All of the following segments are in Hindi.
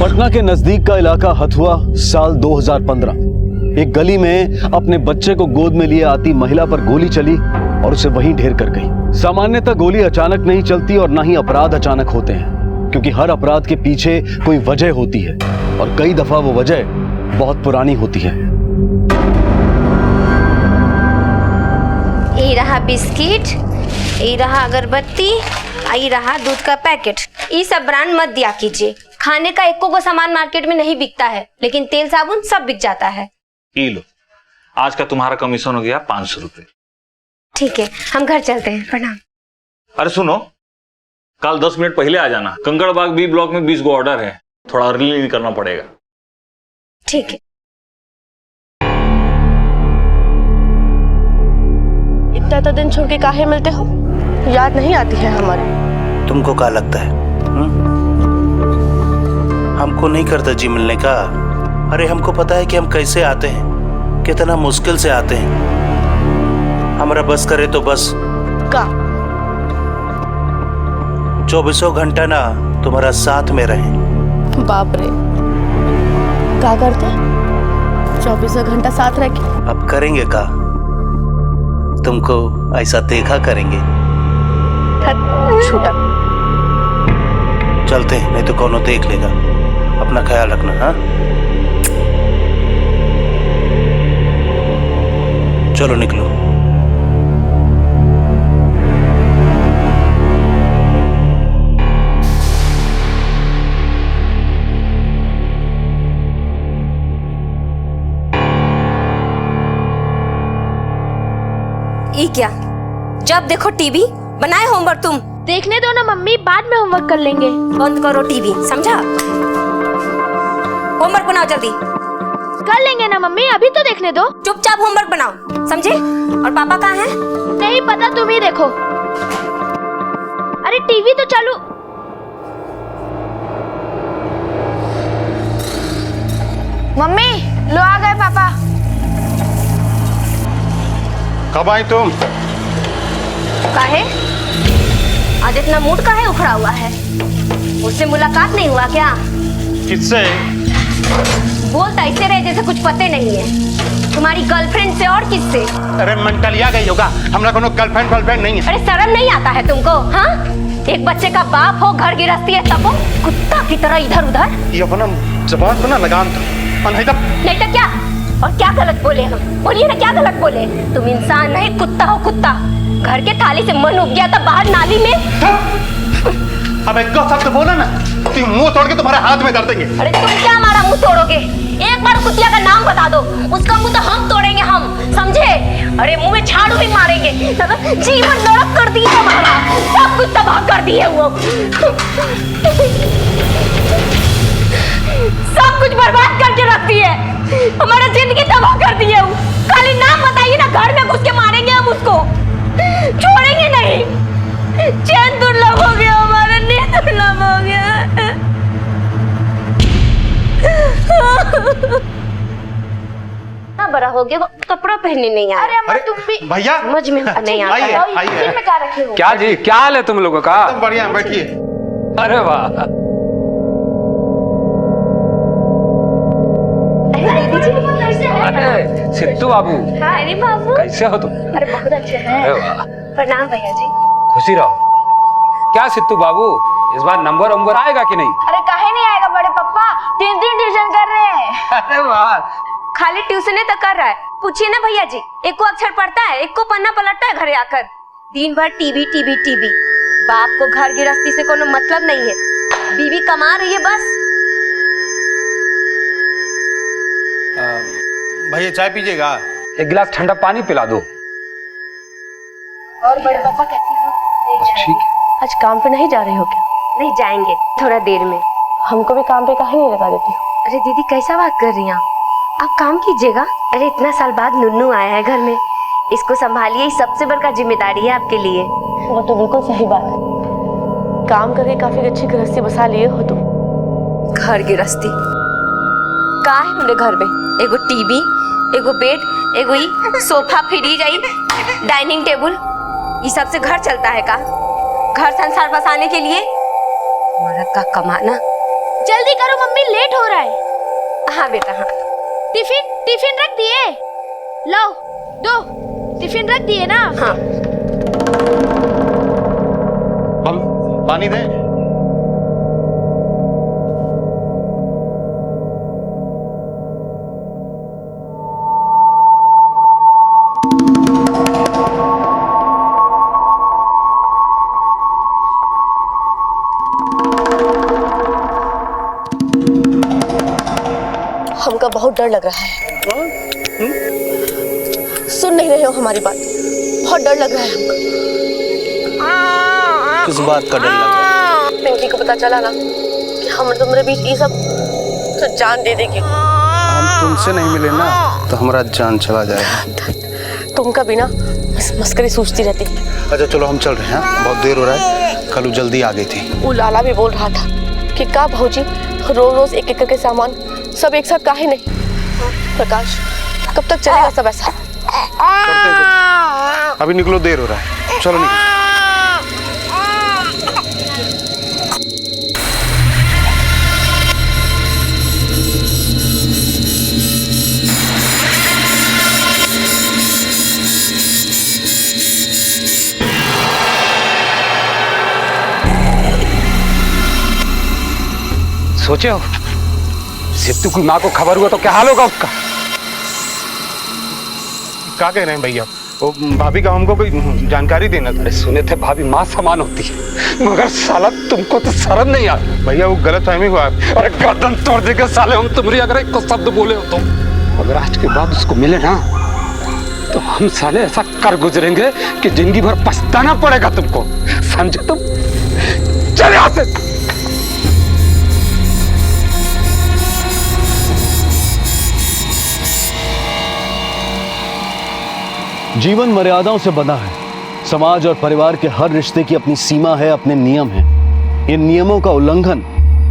पटना के नजदीक का इलाका हथुआ, साल 2015। एक गली में अपने बच्चे को गोद में लिए आती महिला पर गोली चली और उसे वहीं ढेर कर गई। सामान्यतः गोली अचानक नहीं चलती और ना ही अपराध अचानक होते हैं, क्योंकि हर अपराध के पीछे कोई वजह होती है और कई दफा वो वजह बहुत पुरानी होती है। ये रहा बिस्किट, ये रहा अगरबत्ती, ये रहा दूध का पैकेट। ये सब ब्रांड मत दिया कीजिए। खाने का एको को सामान मार्केट में नहीं बिकता है, लेकिन तेल साबुन सब बिक जाता है। ये लो, आज का तुम्हारा कमीशन हो गया 500 रुपए। ठीक है, हम घर चलते हैं। प्रणाम। अरे सुनो, कल 10 मिनट पहले आ जाना। कंकड़बाग बी ब्लॉक में 20 गो ऑर्डर है, थोड़ा अर्ली निकलना पड़ेगा। ठीक है। इतना दिन छोड़ के काहे मिलते हो? याद नहीं आती है हमारी? तुमको क्या लगता है हमको नहीं करता जी मिलने का? अरे हमको पता है कि हम कैसे आते हैं, कितना मुश्किल से आते हैं। हमारा बस करे तो बस का 24 घंटा ना तुम्हारा साथ में रहे। बाप रे, क्या करते? 24 घंटा साथ रह के अब करेंगे का? तुमको ऐसा देखा करेंगे। छूटा। चलते हैं, नहीं तो कौनो देख लेगा। अपना ख्याल रखना। हाँ, चलो निकलो। ये क्या? जब देखो टीवी। बनाए होमवर्क तुम? देखने दो ना मम्मी, बाद में होमवर्क कर लेंगे। बंद करो टीवी, समझा? होमवर्क बनाओ जल्दी। कर लेंगे ना मम्मी, अभी तो देखने दो। चुपचाप होमवर्क बनाओ, समझे? और पापा कहाँ हैं? नहीं पता, तुम ही देखो। अरे टीवी तो चालू। मम्मी, लो आ गए पापा। कब आई तुम? काहे? आज इतना मूड काहे उखड़ा हुआ है? उससे मुलाकात नहीं हुआ क्या? किससे? बोलता ऐसे रहे जैसे कुछ पते नहीं है। तुम्हारी गर्लफ्रेंड से और किससे? अरे मेंटलिया गई होगा, हमरा कोनो गर्लफ्रेंड नहीं है। अरे शर्म नहीं आता है तुमको? हाँ, एक बच्चे का बाप हो, घर गृहस्थी है, तब कुत्ता की तरह इधर उधर। ये अपना जबान को ना लगाम दो, नहीं तो क्या? और क्या गलत बोले हम? बोलिए ना, क्या गलत बोले? तुम इंसान नहीं, कुत्ता हो, कुत्ता। घर के थाली से मन उग गया था बाहर नाली में। अब एक शब्द बोला ना, तुम मुंह तोड़ के तुम्हारे हाथ में कर देंगे। अरे तुम क्या हमारा मुंह तोड़ोगे? एक बार कुतिया का नाम बता दो, उसका मुंह तो हम तोड़ेंगे, हम, समझे? अरे मुंह में झाड़ू भी मारेंगे। जीवन नरक कर दिया हमारा, सब कुछ तबाह कर दिए वो। सब कुछ बर्बाद करके रख दिए, हमारा जिंदगी तबाह कर दी है। खाली नाम बताइए ना, घर में घुस के मारेंगे हम उसको, छोड़ेंगे नहीं। चैन दुर्लभ हो गया हमारा, नींद दुर्लभ हो गया। बड़ा हो गया, वो कपड़ा पहनने नहीं आया। अरे अम्मा तुम भी भैया समझ में नहीं आता। आइए। में क्या रखे हो? क्या जी, क्या हाल है तुम लोगों का? एकदम बढ़िया, बैठिए। अरे वाह, अरे सिद्धू बाबू, अरे बाबू, कैसे हो तुम? अरे बहुत अच्छे हैं। अरे वाह, प्रणाम भैया जी। खुशी रहो। क्या सिद्धू बाबू, इस बार नंबर आएगा कि नहीं? अरे काहे नहीं आएगा बड़े पापा, 3 दिन ट्यूशन कर रहे हैं। अरे वाह, खाली ट्यूशन तक कर रहा है? पूछिए ना भैया जी, एक को अक्षर पढ़ता है, एक को पन्ना पलटता है घरे आकर। दिन भर टीवी टीवी टीवी। बाप को घर गृहस्थी से कोनो मतलब नहीं है, बीवी कमा रही है बस। भैया चाय पीजिएगा? एक गिलास ठंडा पानी पिला दो। और बड़े पापा कैसे हो? ठीक है। आज काम पे नहीं जा रही हो क्या? नहीं जाएंगे, थोड़ा देर में। हमको भी काम पे काहे नहीं लगा देती हो? अरे दीदी, कैसा बात कर रही हैं आप काम कीजिएगा। अरे इतना साल बाद नुन्नू आया है घर में, इसको संभालिए, सबसे बड़का जिम्मेदारी है आपके लिए। वो तो बिल्कुल सही बात है। काम करके काफी अच्छी गृहस्थी बसा लिए हो तुम। घर गृहस्थी का है हमरे घर में? एगो टीवी, एगो बेड, एगो सोफा, फ्रिज, डाइनिंग टेबल, ये सब से घर चलता है का? घर संसार बसाने के लिए मर्द का कमाना, जल्दी करो मम्मी, लेट हो रहा है। हाँ बेटा हाँ। टिफिन टिफिन रख दिए? लो दो, टिफिन रख दिए ना? हाँ। हम पानी दें? हमका बहुत डर लग रहा है। सुन नहीं रहे हो हमारी बात? बहुत डर लग रहा है हमका। किस बात का डर लग रहा है? पिंकी को पता चला ना कि हम तुम्हारे बीच ये सब, तो जान दे देगी। हम तुमसे नहीं मिले ना तो हमारा जान चला जाएगा। तुमका बिना मस्करी सोचती रहती। अच्छा चलो हम चल रहे हैं, बहुत देर हो रहा है। कल जल्दी आ गई थी। वो लाला भी बोल रहा था कि का भौजी रोज रोज एक एक करके सामान सब एक साथ काहे नहीं। प्रकाश कब तक चलेगा सब ऐसा? करते हैं कुछ। अभी निकलो, देर हो रहा है, चलो निकलो। सोचे हो सिद्धू की माँ को खबर हुआ तो क्या हाल होगा उसका? क्या कह रहे हैं भैया? वो भाभी का हमको कोई जानकारी देना था। अरे सुने थे भाभी माँ समान होती है, मगर साला तुमको तो शर्म नहीं आ रही? भैया वो गलत फहमी हुआ। अरे गर्दन तोड़ देगा साले हम तुम्हारी, अगर एक शब्द बोले हो तो। अगर आज के बाद उसको मिले ना तो हम साले ऐसा कर गुजरेंगे कि जिंदगी भर पछताना पड़ेगा तुमको, समझे तुम? चले यहाँ से। जीवन मर्यादाओं से बंधा है। समाज और परिवार के हर रिश्ते की अपनी सीमा है, अपने नियम हैं। इन नियमों का उल्लंघन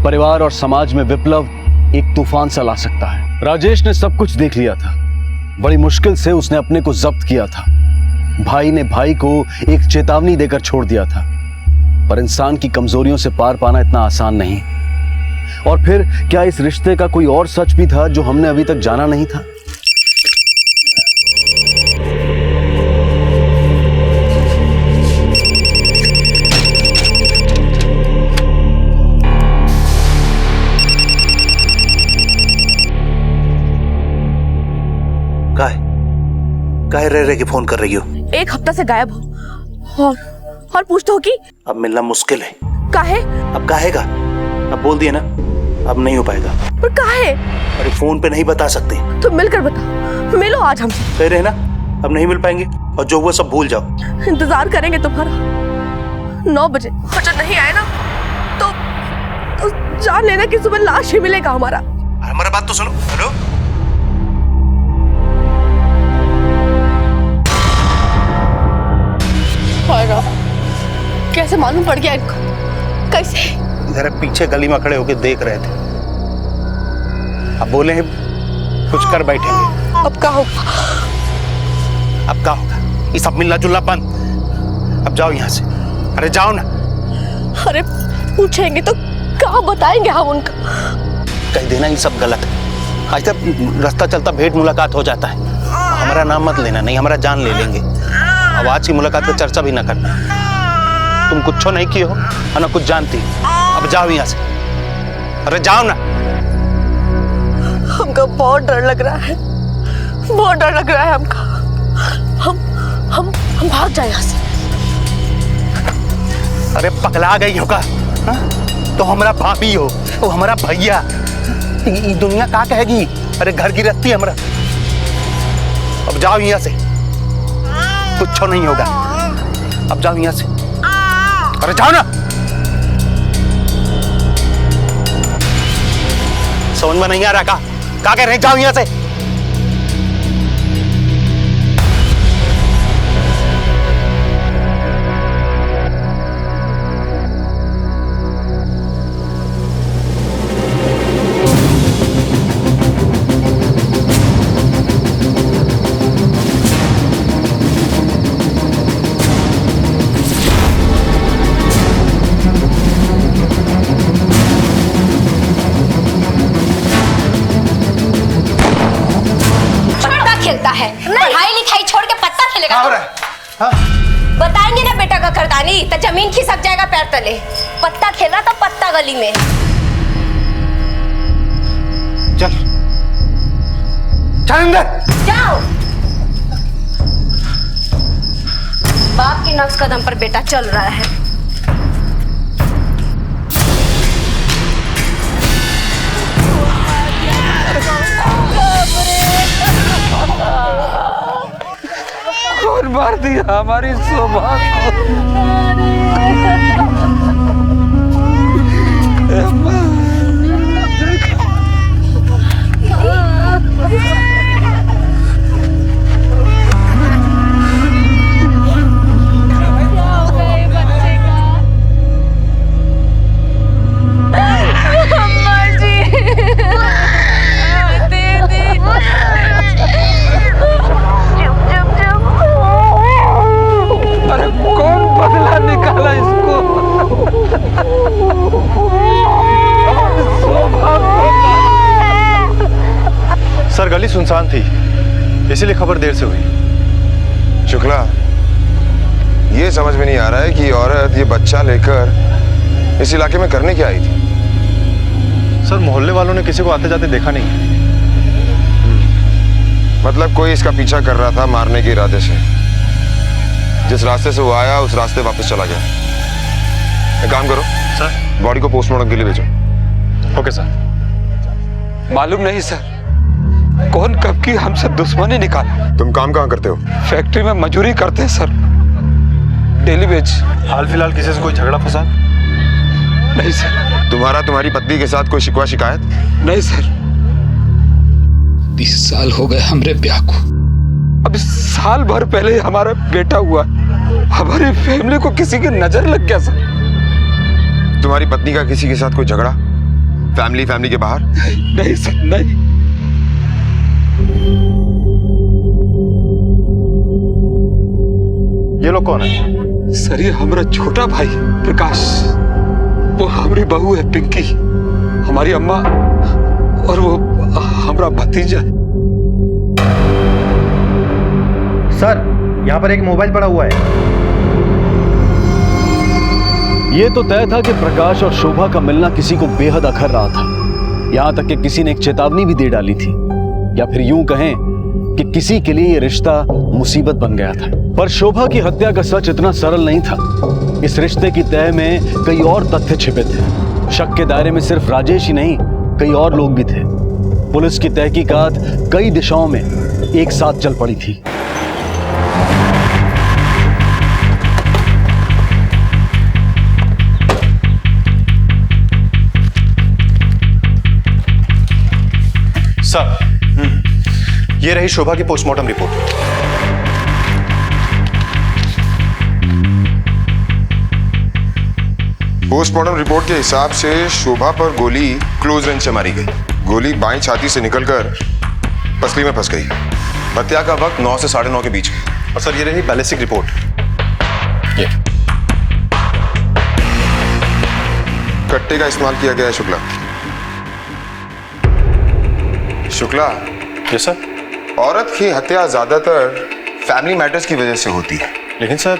परिवार और समाज में विप्लव, एक तूफान सा ला सकता है। राजेश ने सब कुछ देख लिया था। बड़ी मुश्किल से उसने अपने को जब्त किया था। भाई ने भाई को एक चेतावनी देकर छोड़ दिया था। पर इंसान की कमजोरियों से पार पाना इतना आसान नहीं। और फिर क्या इस रिश्ते का कोई और सच भी था जो हमने अभी तक जाना नहीं था? काहे रह रहे के फोन कर रही हो? एक हफ्ता से गायब हो और पूछते हो कि अब मिलना मुश्किल है। काहे? अब काहेगा? अब बोल दिया ना, अब नहीं हो पाएगा। पर काहे? अरे फोन पे नहीं बता सकते। तो मिलकर बता, मिलो आज हमसे। कह रहे हैं ना अब नहीं मिल पाएंगे, और जो हुआ सब भूल जाओ। इंतजार करेंगे तुम्हारा 9 बजे, और जब नहीं आए ना तो जान लेना कि सुबह लाश ही मिलेगा हमारा। हमारा बात तो सुनो। हेलो, कैसे मालूम पड़ गया इनको? कैसे? इधर पीछे गली में खड़े होके देख रहे थे। अब बोले हैं कुछ कर बैठेंगे। अब क्या होगा? अब क्या होगा? ये सब मिलना जुलना बंद। अब जाओ यहाँ से। अरे जाओ ना। अरे पूछेंगे तो क्या बताएंगे हम उनका? कह देना ये सब गलत है। आज तक रास्ता चलता भेंट मुलाकात हो जाता है। हमारा नाम मत लेना, नहीं हमारा जान ले लेंगे। अब आज की मुलाकात का चर्चा भी ना करना। तुम कुछ नहीं किए हो और ना कुछ जानती। अब जाओ यहाँ से। अरे जाओ ना। हमको बहुत डर लग रहा है, बहुत डर लग रहा है हमको। हम भाग जाए यहाँ से। अरे पगला गई होगा? तो हमारा भाभी हो, वो हमारा भैया। ये दुनिया क्या कहेगी? अरे घर की रखती है हमारा। अब जाओ यहाँ से, कुछ नहीं होगा। अब जाओ यहाँ से। अरे जाओ ना। समझ में नहीं आ रहा? क्या कह रहे हैं? जाओ यहाँ से। जमीन खिसक जाएगा पैर तले। पत्ता खेल रहा था पत्ता गली में। चल चल अंदर। जाओ। बाप के नक्श कदम पर बेटा चल रहा है। कौन मार दिया हमारी शोभा को? अरे कौन बदला निकाला इसको? सर गली सुनसान थी, इसीलिए खबर देर से हुई। शुक्ला, ये समझ में नहीं आ रहा है कि औरत ये बच्चा लेकर इस इलाके में करने क्या आई थी। सर मोहल्ले वालों ने किसी को आते जाते देखा नहीं। मतलब कोई इसका पीछा कर रहा था मारने के इरादे से। जिस रास्ते से वो आया उस रास्ते वापस चला गया। एक काम करो सर, बॉडी को पोस्टमार्टम के लिए भेजो। Okay sir. मालूम नहीं सर, कौन कब की हमसे दुश्मनी निकाला। तुम काम कहाँ करते हो? फैक्ट्री में मजदूरी करते हैं सर, डेली वेज। हाल फिलहाल किसी से कोई झगड़ा फसाद? नहीं सर। तुम्हारा तुम्हारी पत्नी के साथ कोई शिकवा शिकायत? नहीं सर। 20 साल हो गए हमरे ब्याह को। अभी साल भर पहले हमारा बेटा हुआ, हमारी फैमिली को किसी की नजर लग गया सर। तुम्हारी पत्नी का किसी के साथ कोई झगड़ा फैमिली के बाहर? नहीं सर, नहीं। ये लोग कौन है? सर ये हमारा छोटा भाई प्रकाश, वो हमारी बहू है पिंकी, हमारी अम्मा, और वो हमारा भतीजा। सर यहाँ पर एक मोबाइल पड़ा हुआ है। ये तो तय था कि प्रकाश और शोभा का मिलना किसी को बेहद अखर रहा था। यहां तक कि किसी ने एक चेतावनी भी दे डाली थी, या फिर यूं कहें कि किसी के लिए ये रिश्ता मुसीबत बन गया था। पर शोभा की हत्या का सच इतना सरल नहीं था। इस रिश्ते की तह में कई और तथ्य छिपे थे। शक के दायरे में सिर्फ राजेश ही नहीं, कई और लोग भी थे। पुलिस की तहकीकात कई दिशाओं में एक साथ चल पड़ी थी। सर ये रही शोभा की पोस्टमार्टम रिपोर्ट। पोस्टमार्टम रिपोर्ट के हिसाब से शोभा पर गोली क्लोज रेंज से मारी गई। गोली बाईं छाती से निकलकर पसली में फंस गई। हत्या का वक्त 9 से 9:30 के बीच में। और सर ये रही बैलिस्टिक रिपोर्ट। ये कट्टे का इस्तेमाल किया गया है शुक्ला। Shukla, yes sir. औरत की हत्या ज्यादातर फैमिली मैटर्स की वजह से होती है। लेकिन सर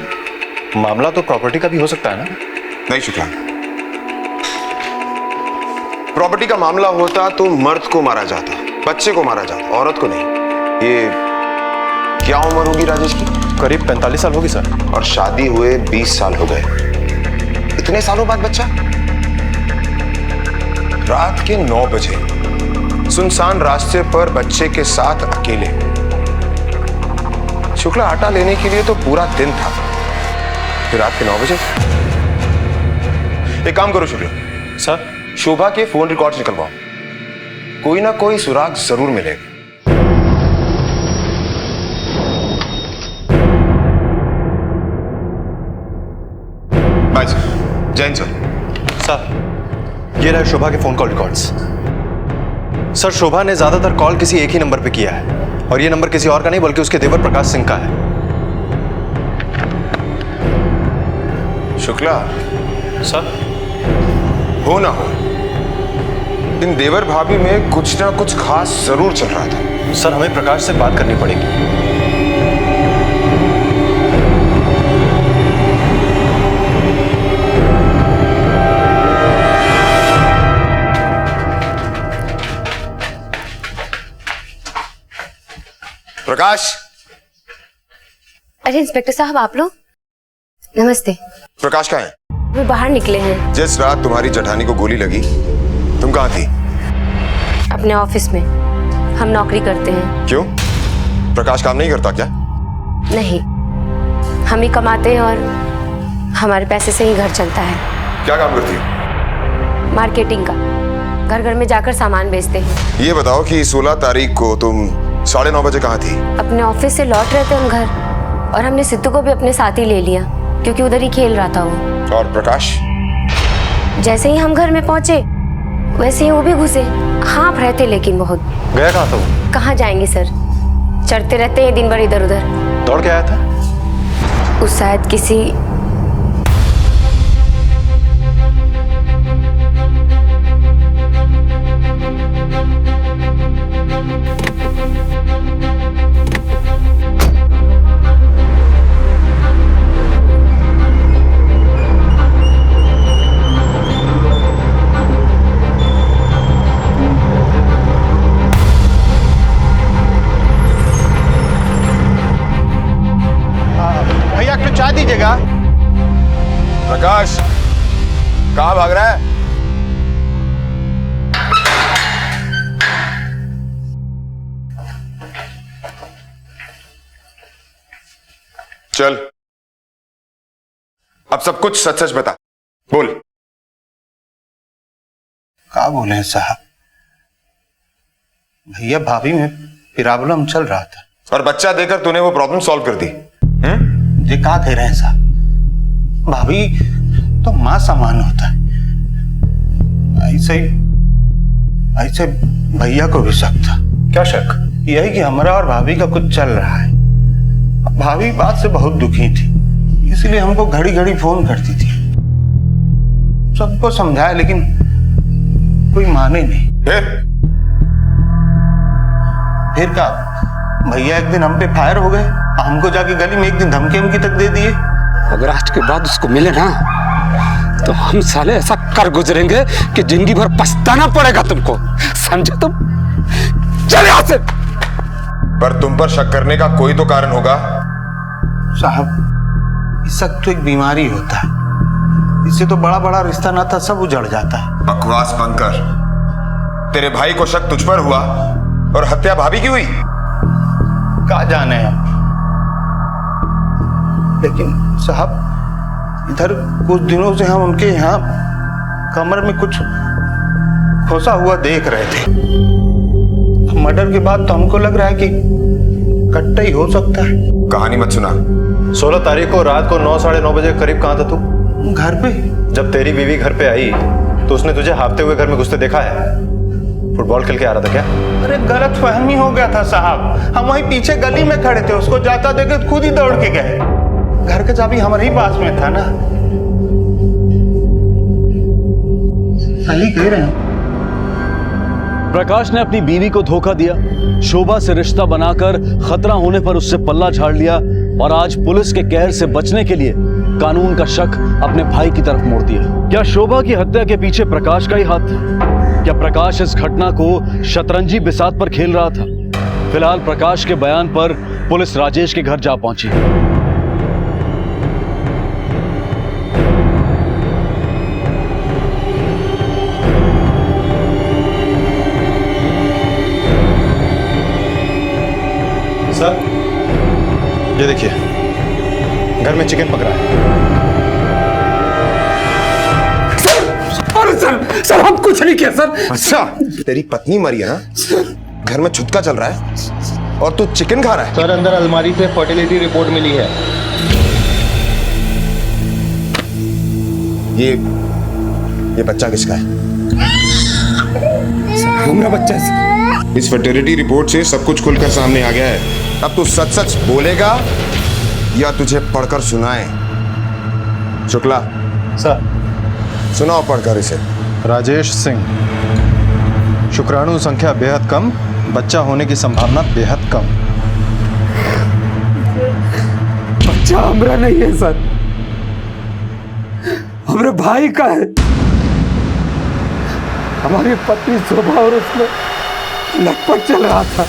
मामला तो प्रॉपर्टी का भी हो सकता है ना? नहीं शुक्ला, प्रॉपर्टी का मामला होता तो मर्द को मारा जाता, बच्चे को मारा जाता, औरत को नहीं। ये क्या उम्र होगी राजेश की? करीब 45 साल होगी सर। और शादी हुए 20 साल हो गए। इतने सालों बाद बच्चा? रात के 9 बजे सुनसान रास्ते पर बच्चे के साथ अकेले। शुक्ला, आटा लेने के लिए तो पूरा दिन था, फिर रात के 9 बजे। एक काम करो शुक्ला सर, शोभा के फोन रिकॉर्ड्स निकलवाओ, कोई ना कोई सुराग जरूर मिलेगा। Bye sir. Jain sir. Sir ये रहे शोभा के phone call records. Sir Shobha ने ज्यादातर कॉल किसी एक ही नंबर पे किया है, और ये नंबर किसी और का नहीं बल्कि उसके देवर प्रकाश सिंह का है। शुक्ला, सर हो ना हो, इन देवर भाभी में कुछ ना कुछ खास जरूर चल रहा था। सर हमें प्रकाश से बात करनी पड़ेगी। प्रकाश, अरे इंस्पेक्टर साहब, आप लोग? नमस्ते। प्रकाश कहाँ है? वे बाहर निकले हैं। जिस रात तुम्हारी जठानी को गोली लगी तुम कहाँ थी? अपने ऑफिस में। हम नौकरी करते हैं। क्यों? प्रकाश काम नहीं करता क्या? नहीं, हम ही कमाते हैं और हमारे पैसे से ही घर चलता है। क्या काम करती है? मार्केटिंग का। घर घर में जाकर सामान बेचते हैं। ये बताओ कि 16 तारीख को तुम 9:30 बजे कहाँ थी? अपने ऑफिस से लौट रहे थे हम घर, और हमने सिद्धू को भी अपने साथ ही ले लिया क्योंकि उधर ही खेल रहा था वो। और प्रकाश? जैसे ही हम घर में पहुंचे वैसे ही वो भी घुसे। हाँफ रहे थे लेकिन बहुत। गया कहाँ था वो? कहाँ जाएंगे सर, चढ़ते रहते हैं दिन भर इधर उधर। दौड़ के आया था? उस शायद किसी भैया कुछ चाय दीजिएगा। प्रकाश कहाँ भाग रहा है? चल, अब सब कुछ सच सच बता, बोल। क्या बोले साहब, भैया भाभी में प्रॉब्लम चल रहा था और बच्चा देकर तूने वो प्रॉब्लम सॉल्व कर दी। ये क्या कह रहे हैं साहब? भाभी तो मां समान होता है। ऐसे भैया को भी शक था। क्या शक? यही कि हमारा और भाभी का कुछ चल रहा है। भाभी बात से बहुत दुखी थी, इसलिए हमको घड़ी घड़ी फोन करती थी। सबको समझाया लेकिन कोई माने नहीं। फिर क्या, भैया एक दिन हम पे फायर हो गए, हमको जाके गली में एक दिन धमकी तक दे दिए। अगर आज के बाद उसको मिले ना तो हम साले ऐसा कर गुजरेंगे कि जिंदगी भर पछताना पड़ेगा तुमको, समझे तुम? चल यहाँ से। पर तुम पर शक करने का कोई तो कारण होगा। साहब, शक तो एक बीमारी होता है, इससे तो बड़ा बड़ा रिश्ता नाता सब उजड़ जाता है। बकवास बंद कर। तेरे भाई को शक तुझ पर हुआ और हत्या भाभी की हुई। क्या जाने हम, लेकिन साहब इधर कुछ दिनों से हम उनके यहाँ कमर में कुछ खोसा हुआ देख रहे थे। मर्डर के बाद तो हमको लग रहा है कि कट्टा ही हो सकता है। कहानी मत सुना। 16 तारीख को रात को 9 साढ़े 9 बजे करीब कहाँ था तू? घर पे। जब तेरी बीवी घर पे आई तो उसने तुझे हाफते हुए घर में घुसते देखा है? फुटबॉल खेल के आ रहा था क्या? अरे गलत फहमी हो गया था साहब, हम वहीं पीछे गली में खड़े थे, उसको जाता देखे खुद ही दौड़ के गए। घर का चाबी हमारे ही पास में था ना। सही कह रहे हैं। प्रकाश ने अपनी बीवी को धोखा दिया, शोभा से रिश्ता बनाकर खतरा होने पर उससे पल्ला झाड़ लिया, और आज पुलिस के कहर से बचने के लिए कानून का शक अपने भाई की तरफ मोड़ दिया। क्या शोभा की हत्या के पीछे प्रकाश का ही हाथ था? क्या प्रकाश इस घटना को शतरंजी बिसात पर खेल रहा था? फिलहाल प्रकाश के बयान पर पुलिस राजेश के घर जा पहुंची। सर, ये देखिए, घर में चिकन पक रहा है। सर हम कुछ नहीं किया सर। अच्छा, तेरी पत्नी मरी है ना? घर में छुटका चल रहा है और तू चिकन खा रहा है? सर अंदर अलमारी से फर्टिलिटी रिपोर्ट मिली है। ये बच्चा किसका है? हमारा बच्चा है। इस फर्टिलिटी रिपोर्ट से सब कुछ खुलकर सामने आ गया है। अब तू सच सच बोलेगा या तुझे पढ़कर सुनाए? शुक्ला सर, सुनाओ पढ़कर इसे। राजेश सिंह, शुक्राणु संख्या बेहद कम, बच्चा होने की संभावना बेहद कम। बच्चा हमारा नहीं है सर, हमारे भाई का है। हमारी पत्नी शोभा और उसमें लटपट चल रहा था,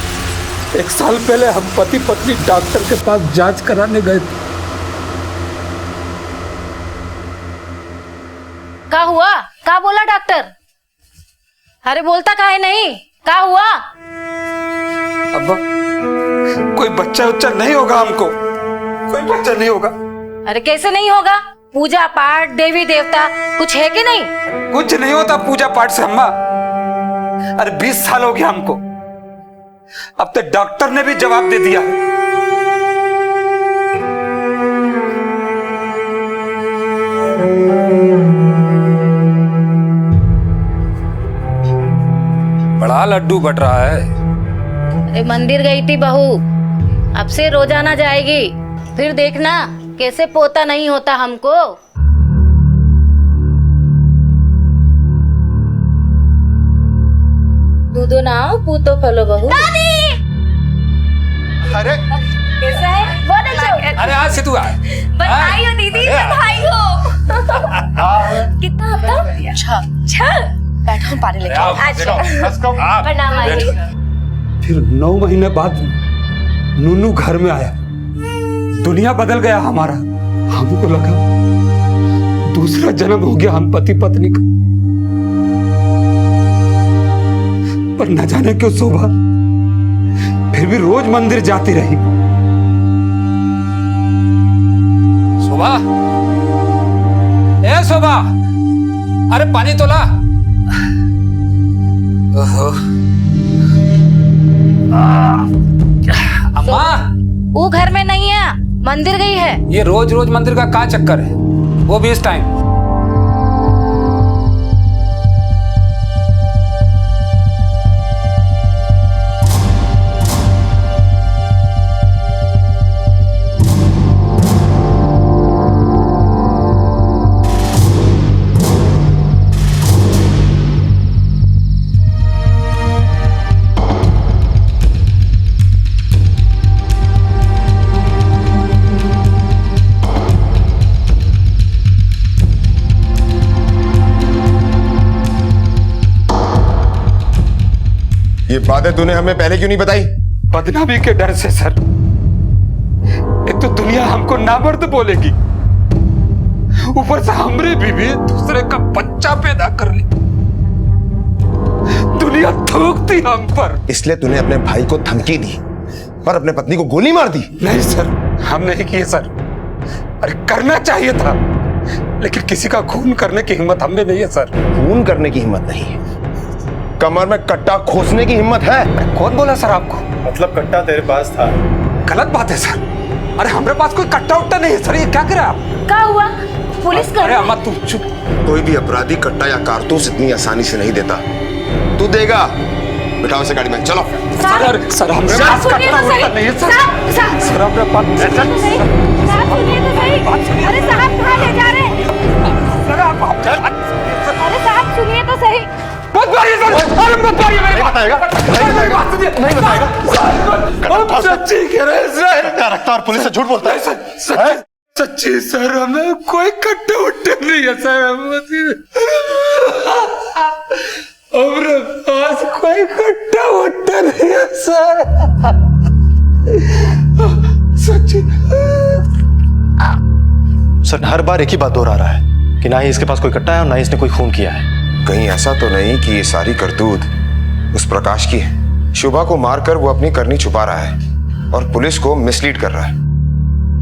1 साल पहले हम पति पत्नी डॉक्टर के पास जांच कराने गए थे। क्या हुआ? क्या बोला डॉक्टर? अरे बोलता काहे नहीं? क्या हुआ? अब्बा कोई बच्चा उच्चा नहीं होगा, हमको कोई बच्चा नहीं होगा। अरे कैसे नहीं होगा? पूजा पाठ देवी देवता कुछ है कि नहीं? कुछ नहीं होता पूजा पाठ से अम्मा। अरे 20 साल हो गया हमको, अब तक डॉक्टर ने भी जवाब दे दिया है। बड़ा लड्डू बट रहा है। अरे मंदिर गई थी बहू, अब से रोजाना जाएगी, फिर देखना कैसे पोता नहीं होता हमको। दूधो नाओ पूतो फलो बहू। दादी! अरे कैसा है? बहुत अच्छा। अरे आज से तू आ। बधाई हो दीदी, बधाई हो। कितना हफ्ता? 6। बैठो हम पानी लेके आए। अच्छा प्रणाम आइए। फिर 9 महीने बाद नूनू घर में आया, दुनिया बदल गया हमारा। हमको लगा दूसरा जन्म हो गया हम पति पत्नी का, पर न जाने क्यों शोभा फिर भी रोज मंदिर जाती रही। शोभा, ए शोभा, अरे पानी तो ला। ओहो अम्मा, वो घर में नहीं है, मंदिर गई है। ये रोज रोज मंदिर का क्या चक्कर है, वो भी इस टाइम? ये बातें तूने हमें पहले क्यों नहीं बताई? बदनामी के डर से सर। एक तो दुनिया हमको नामर्द बोलेगी, ऊपर से हमरे बीवी दूसरे का बच्चा पैदा कर ली, दुनिया थूकती हम पर। इसलिए तूने अपने भाई को धमकी दी और अपने पत्नी को गोली मार दी? नहीं सर, हम नहीं किए सर। अरे करना चाहिए था, लेकिन किसी का खून करने की हिम्मत हमें नहीं है सर। खून करने की हिम्मत नहीं है, कमर में कट्टा खोसने की हिम्मत है। कौन बोला सर आपको? मतलब कट्टा तेरे पास था? गलत बात है सर। अरे हमारे पास कोई कट्टा उट्टा नहीं है सर, ये क्या करे आप? क्या हुआ? पुलिस कर। अरे अम्मा तुम चुप। कोई भी अपराधी कट्टा या कारतूस इतनी आसानी से नहीं देता। तू देगा? बिठाओ इसे गाड़ी में, चलो। सर हमारे पास कट्टा उट्टा नहीं है सर। सर हमारे पास। सुनिए तो सही। अरे साहब कहाँ ले जा रहे हैं? अरे साहब सुनिए तो सही। मत मारिए सर, अरे मत मारिए मेरे। नहीं बताएगा, नहीं बताएगा। हम सच्ची कह रहे हैं सर। क्या रखता और पुलिस से झूठ बोलता है? सच्ची सर, हमें कोई कट्टा उट्टा नहीं है सर। हमारे पास कोई कट्टा उट्टा नहीं है सर, सच्ची। सर हर बार एक ही बात दोहरा रहा है कि ना ही इसके पास कोई कट्टा है और ना ही इसने कोई खून किया है। कहीं ऐसा तो नहीं कि ये सारी करतूत उस प्रकाश की है? शुभा को मारकर वो अपनी करनी छुपा रहा है और पुलिस को मिसलीड कर रहा है।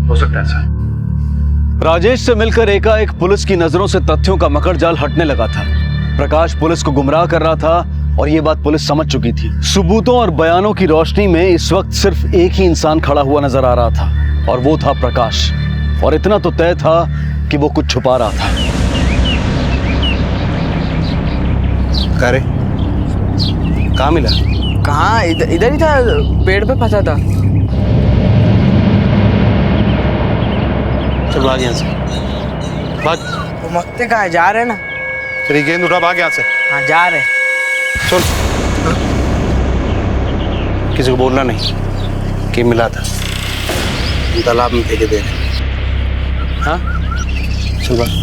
हो सकता है सर। राजेश से मिलकर एकाएक पुलिस की नजरों से तथ्यों का मकड़ जाल हटने लगा था। प्रकाश पुलिस को गुमराह कर रहा था और ये बात पुलिस समझ चुकी थी। सबूतों और बयानों की रोशनी में इस वक्त सिर्फ एक ही इंसान खड़ा हुआ नजर आ रहा था और वो था प्रकाश। और इतना तो तय था कि वो कुछ छुपा रहा था। अरे कहाँ मिला? कहाँ, इधर ही था, पेड़ पे फंसा था। चल भाग यहाँ से, भाग। घुमकते कहाँ जा रहे ना? तेरी गेंद उठा, भाग यहाँ से। हाँ जा रहे। चल, किसी को बोलना नहीं कि मिला था, तालाब में फेंके दे रहे। हाँ चल भाग।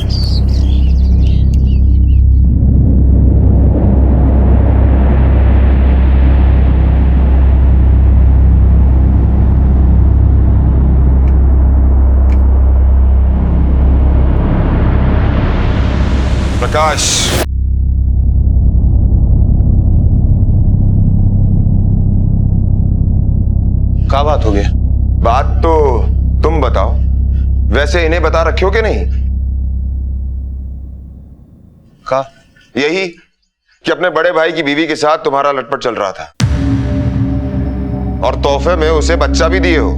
प्रकाश, क्या बात हो गया? बात तो तुम बताओ। वैसे इन्हें बता रखे हो कि नहीं? का? यही कि अपने बड़े भाई की बीवी के साथ तुम्हारा लटपट चल रहा था और तोहफे में उसे बच्चा भी दिए हो।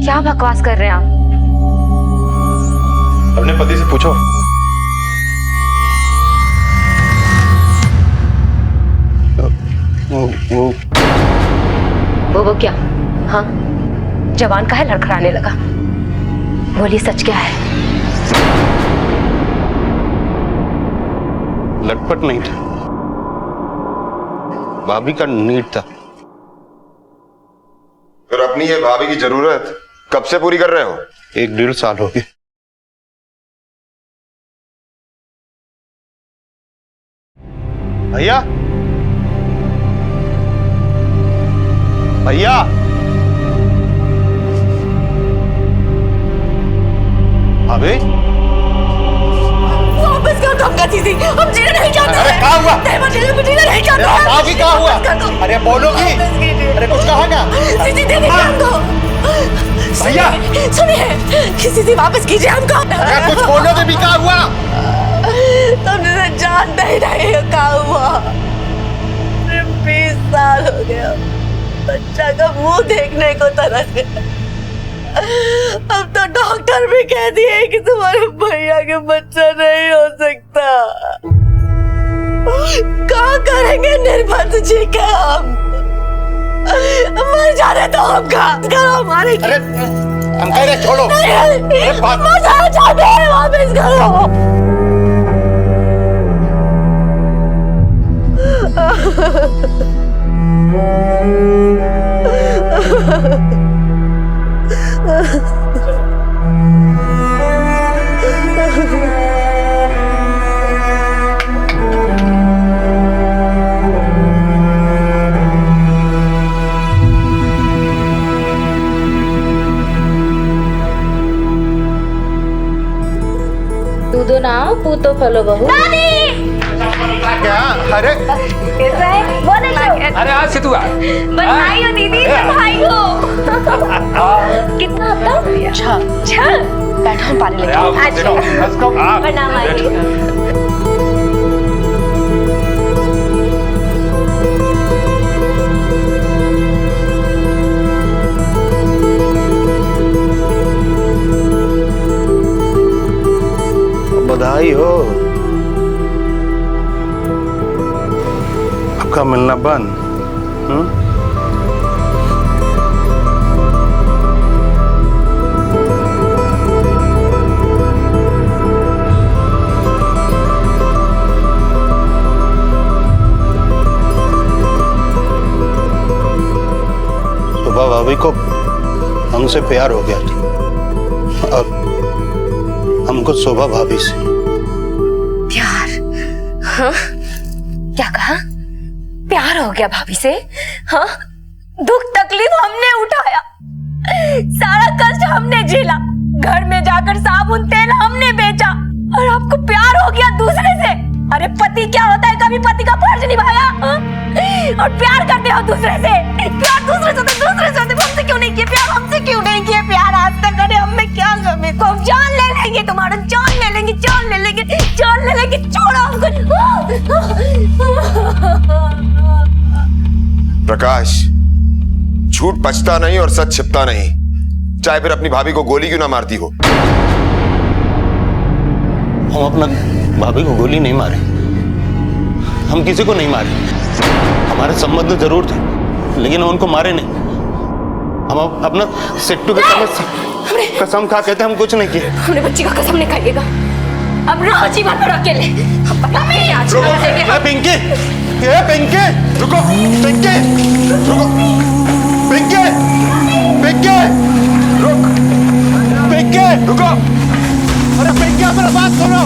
क्या बकवास कर रहे हैं आप? अपने पति से पूछो। वो क्या? हाँ, जवान का है लड़खड़ाने लगा। बोलिए सच क्या है? लटपट नहीं था, भाभी का नीड था। फिर अपनी ये भाभी की जरूरत कब से पूरी कर रहे हो? 1-1.5 साल हो गए। भैया, भैया, अबे वापस कर दो हमका चीज़ी, हम जीना नहीं चाहते। अरे क्या हुआ? जीना नहीं चाहते। भाभी क्या हुआ? अरे बोलोगी? अरे कुछ कहा क्या? चीज़ी दे दीजिए हमको। भैया, सुनिए, किसी से वापस कीजिए हमको। अरे कुछ बोलोगे भी? क्या हुआ? तुमने तो जानते ही नहीं क्या हुआ। 20 साल हो गया बच्चा का मुंह देखने को तरस गया। अब तो डॉक्टर भी कह दिए कि तुम्हारे भैया के बच्चा नहीं हो सकता। क्या करेंगे निर्बंध जी का हम? मर जाने दो हमका। करो हमारे। अरे हम कह रहे छोड़ो। मर जाना चाहते हैं, वापस करो। दूधो नाव पूतो फलो बहू। क्या? अरे अरे आज से तू आ। बधाई हो दीदी, बधाई हो। कितना हफ्ता? 6। बैठो हम पानी लेके। अच्छा, प्रणाम आइए। बधाई हो। आपका मिलना बंद। सुबह भाभी को हमसे प्यार हो गया था और हमको शोभा भाभी से। प्यार? हाँ? क्या कहा? प्यार हो गया भाभी से? हाँ? दुख तकलीफ हमने उठाया, सारा कष्ट हमने झेला, घर में जाकर साबुन तेल हमने बेचा और आपको प्यार हो गया दूसरे से। अरे पति क्या होता है? कभी पति का फर्ज निभाया? हाँ? और प्यार करते हो दूसरे से? प्यार दूसरे से हमसे क्यों नहीं किए प्यार? हमसे क्यों नहीं किए प्यार आज तक? अरे हमने क्या कमी को? हम जान ले लेंगे तुम्हारा, जान ले लेंगे, छोड़ो हमको। प्रकाश, झूठ पचता नहीं और सच छिपता नहीं, चाहे फिर अपनी भाभी को गोली क्यों ना मारती हो। हम अपना भाभी को गोली नहीं मारे, हम किसी को नहीं मारे। हमारे संबंध जरूर थे लेकिन उनको मारे नहीं। हम अपना सिट्टू के कसम खा कहते हम कुछ नहीं किए। हमने बच्ची का कसम नहीं खाइएगा, अब रहो जीवन भर अकेले। पिंकी, पिंकी, रुको, पिंकी, रुको, पिंकी, पिंकी, रुक, पिंकी, रुको। अरे पिंकी, मेरा बात सुनो।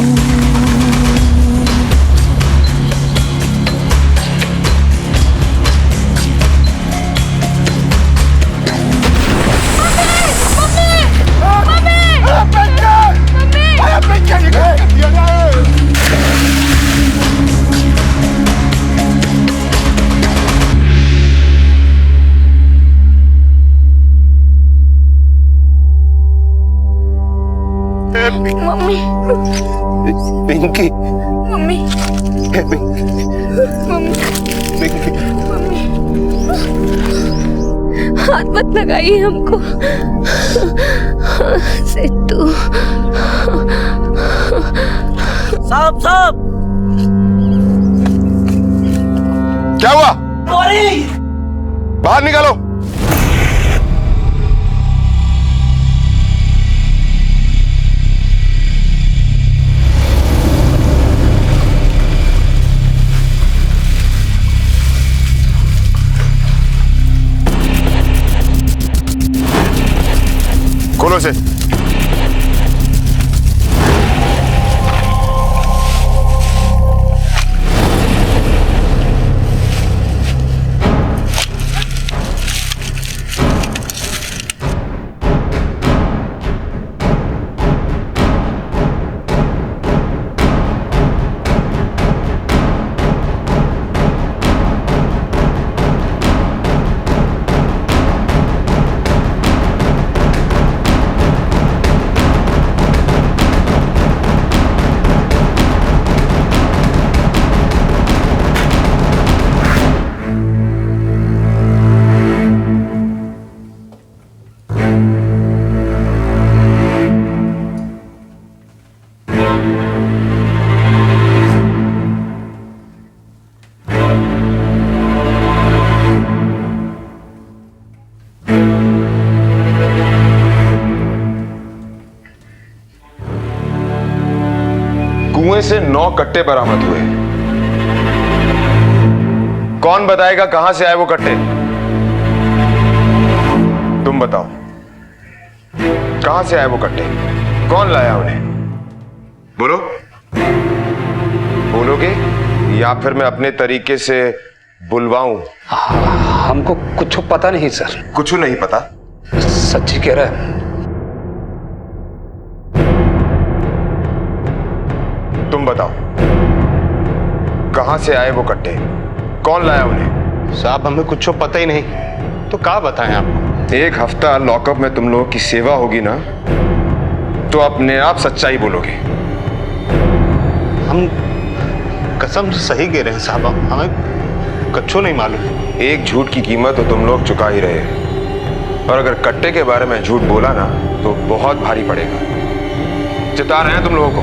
पिंकी मम्मी हे पिंकी हाथ मत लगाइए हमको सिद्धू। साहब साहब क्या हुआ? बाहर निकालो। खोलो इसे। कुएं से 9 कट्टे बरामद हुए। कौन बताएगा कहां से आए वो कट्टे? तुम बताओ, कहां से आए वो कट्टे? कौन लाया उन्हें? बोलो। बोलोगे या फिर मैं अपने तरीके से बुलवाऊं? हमको कुछ पता नहीं सर। कुछ नहीं पता? सच्ची कह रहा है। तुम बताओ, कहां से आए वो कट्टे? कौन लाया उन्हें? साहब हमें कुछ पता ही नहीं, तो क्या बताएं आपको? 1 हफ्ता लॉकअप में तुम लोगों की सेवा होगी ना, तो अपने आप सच्चाई बोलोगे। हम कसम से सही कह रहे हैं साहब, हमें कच्छो नहीं मालूम। एक झूठ की कीमत तो तुम लोग चुका ही रहे, और अगर कट्टे के बारे में झूठ बोला ना तो बहुत भारी पड़ेगा। चिता रहे हैं तुम लोगों को।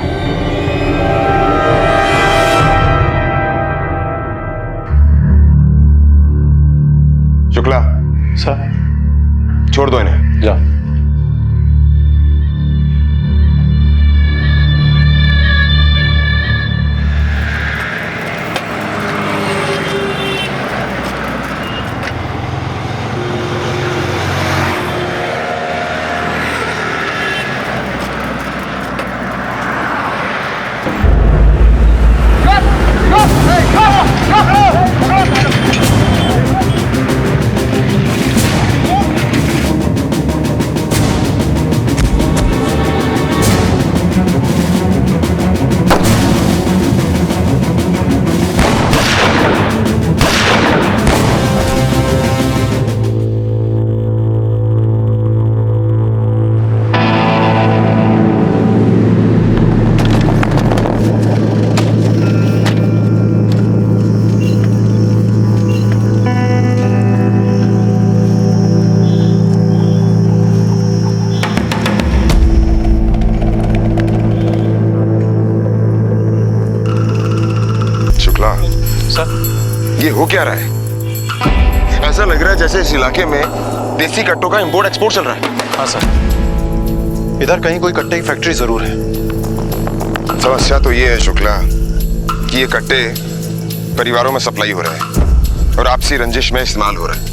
शुक्ला सर छोड़ दो इन्हें। जा। ये हो क्या रहा है? ऐसा लग रहा है जैसे इस इलाके में देसी कट्टों का इंपोर्ट एक्सपोर्ट चल रहा है। हाँ सर, इधर कहीं कोई कट्टे की फैक्ट्री जरूर है। समस्या तो ये है शुक्ला कि ये कट्टे परिवारों में सप्लाई हो रहे हैं और आपसी रंजिश में इस्तेमाल हो रहे हैं।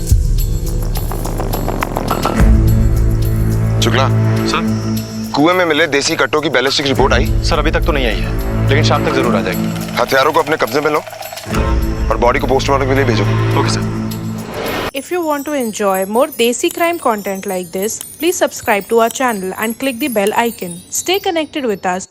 शुक्ला सर, कुएं में मिले देसी कट्टों की बैलिस्टिक रिपोर्ट आई? सर अभी तक तो नहीं आई है, लेकिन शाम तक जरूर आ जाएगी। हथियारों को अपने कब्जे में लो और बॉडी को पोस्टमार्टम के लिए भेजो। Okay sir. If you want to enjoy more Desi crime content like this, please subscribe to our channel and click the bell icon. Stay connected with us.